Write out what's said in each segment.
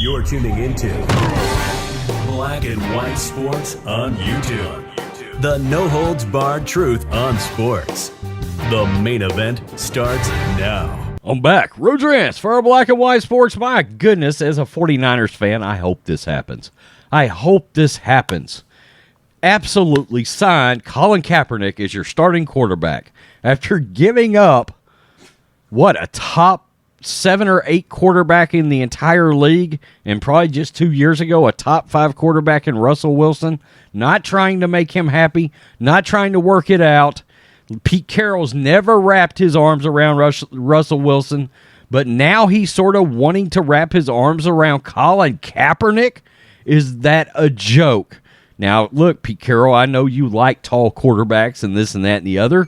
You're tuning into Black and White Sports on YouTube. The no-holds-barred truth on sports. The main event starts now. I'm back. Rodrance for our Black and White Sports. My goodness, as a 49ers fan, I hope this happens. Absolutely signed Colin Kaepernick as your starting quarterback after giving up, a top 7 or 8 quarterback in the entire league, and probably just 2 years ago, a top 5 quarterback in Russell Wilson, not trying to make him happy, not trying to work it out. Pete Carroll's never wrapped his arms around Russell Wilson, but now he's sort of wanting to wrap his arms around Colin Kaepernick. Is that a joke? Now, look, Pete Carroll, I know you like tall quarterbacks and this and that and the other.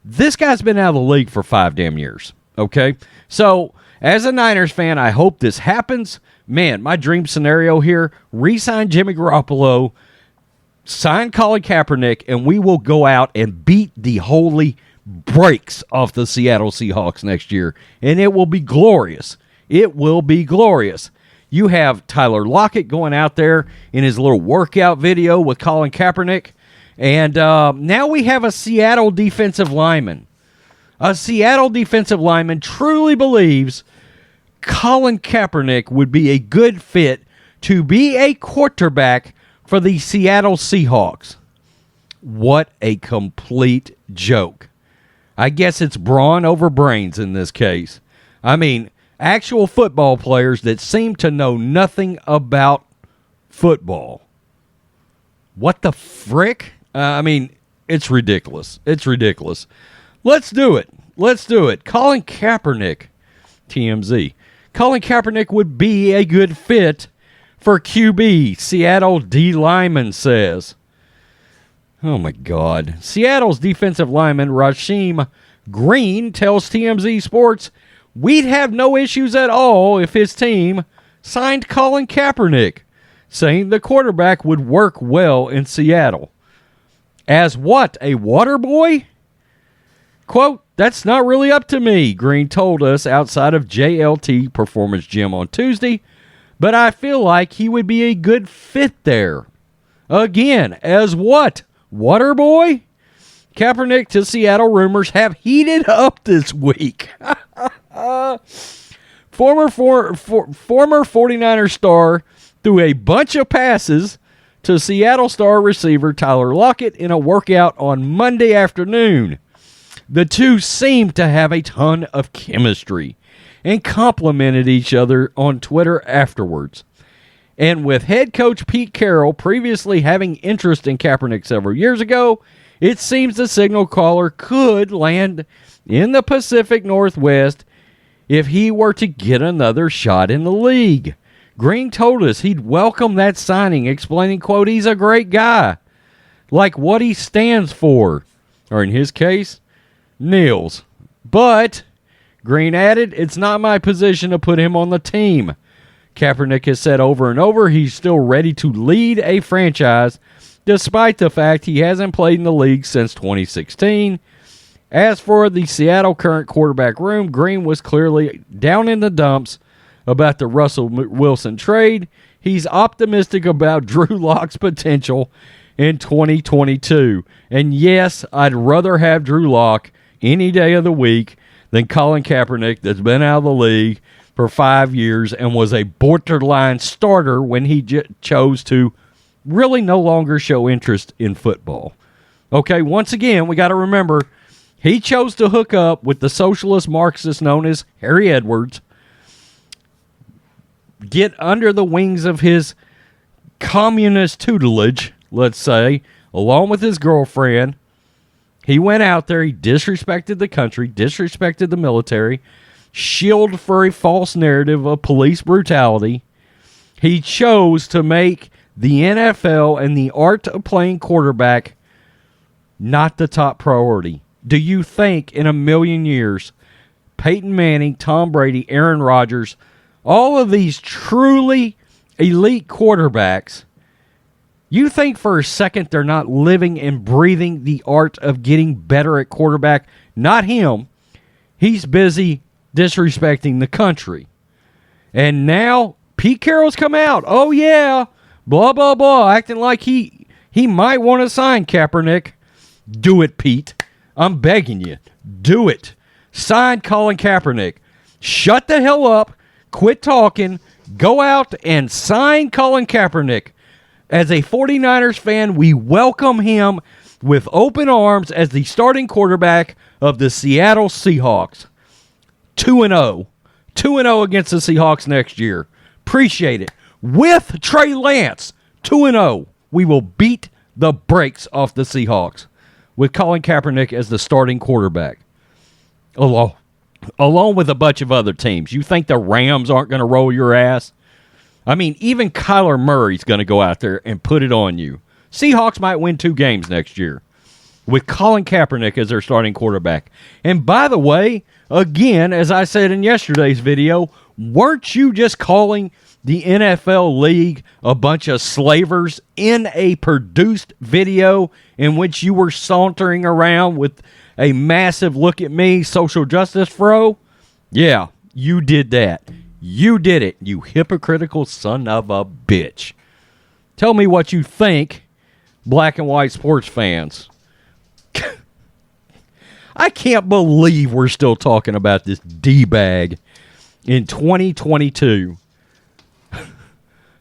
This guy's been out of the league for 5 damn years, okay? So, as a Niners fan, I hope this happens. Man, my dream scenario here, re-sign Jimmy Garoppolo, sign Colin Kaepernick, and we will go out and beat the holy brakes off the Seattle Seahawks next year, and it will be glorious. It will be glorious. You have Tyler Lockett going out there in his little workout video with Colin Kaepernick. And now we have a Seattle defensive lineman. A Seattle defensive lineman truly believes Colin Kaepernick would be a good fit to be a quarterback for the Seattle Seahawks. What a complete joke. I guess it's brawn over brains in this case. I mean, actual football players that seem to know nothing about football. What the frick? It's ridiculous. It's ridiculous. Let's do it. Colin Kaepernick, TMZ. Colin Kaepernick would be a good fit for QB, Seattle D lineman says. Oh my God. Seattle's defensive lineman, Rasheem Green, tells TMZ Sports, we'd have no issues at all if his team signed Colin Kaepernick, saying the quarterback would work well in Seattle. As what, a water boy? Quote, that's not really up to me, Green told us outside of JLT Performance Gym on Tuesday, but I feel like he would be a good fit there. Again, as what, water boy? Kaepernick to Seattle rumors have heated up this week. Former 49er star threw a bunch of passes to Seattle star receiver Tyler Lockett in a workout on Monday afternoon. The two seemed to have a ton of chemistry and complimented each other on Twitter afterwards. And with head coach Pete Carroll previously having interest in Kaepernick several years ago, it seems the signal caller could land in the Pacific Northwest if he were to get another shot in the league. Green told us he'd welcome that signing, explaining, quote, he's a great guy, like what he stands for, or in his case, kneels. But, Green added, it's not my position to put him on the team. Kaepernick has said over and over he's still ready to lead a franchise, despite the fact he hasn't played in the league since 2016. As for the Seattle current quarterback room, Green was clearly down in the dumps about the Russell Wilson trade. He's optimistic about Drew Lock's potential in 2022. And yes, I'd rather have Drew Lock any day of the week than Colin Kaepernick, that's been out of the league for 5 years and was a borderline starter when he chose to really no longer show interest in football. Okay, once again, we got to remember, he chose to hook up with the socialist Marxist known as Harry Edwards, get under the wings of his communist tutelage, let's say, along with his girlfriend. He went out there, he disrespected the country, disrespected the military, shielded for a false narrative of police brutality. He chose to make the NFL and the art of playing quarterback not the top priority. Do you think in a million years, Peyton Manning, Tom Brady, Aaron Rodgers, all of these truly elite quarterbacks, you think for a second they're not living and breathing the art of getting better at quarterback? Not him. He's busy disrespecting the country. And now Pete Carroll's come out. Oh, yeah. Blah, blah, blah. Acting like he might want to sign Kaepernick. Do it, Pete. I'm begging you. Do it. Sign Colin Kaepernick. Shut the hell up. Quit talking. Go out and sign Colin Kaepernick. As a 49ers fan, we welcome him with open arms as the starting quarterback of the Seattle Seahawks. 2-0. 2-0 against the Seahawks next year. Appreciate it. With Trey Lance, 2-0. We will beat the brakes off the Seahawks with Colin Kaepernick as the starting quarterback. Along with a bunch of other teams. You think the Rams aren't going to roll your ass? I mean, even Kyler Murray's going to go out there and put it on you. Seahawks might win 2 games next year with Colin Kaepernick as their starting quarterback. And by the way, again, as I said in yesterday's video, weren't you just calling the NFL league a bunch of slavers in a produced video in which you were sauntering around with a massive look at me social justice fro? Yeah, you did that. You did it, you hypocritical son of a bitch. Tell me what you think, black and white sports fans. I can't believe we're still talking about this D-bag in 2022.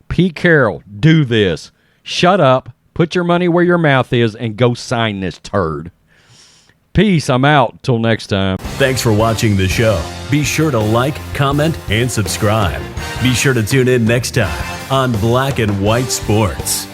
Pete Carroll, do this. Shut up, put your money where your mouth is, and go sign this turd. Peace, I'm out. Till next time. Thanks for watching the show. Be sure to like, comment, and subscribe. Be sure to tune in next time on Black and White Sports.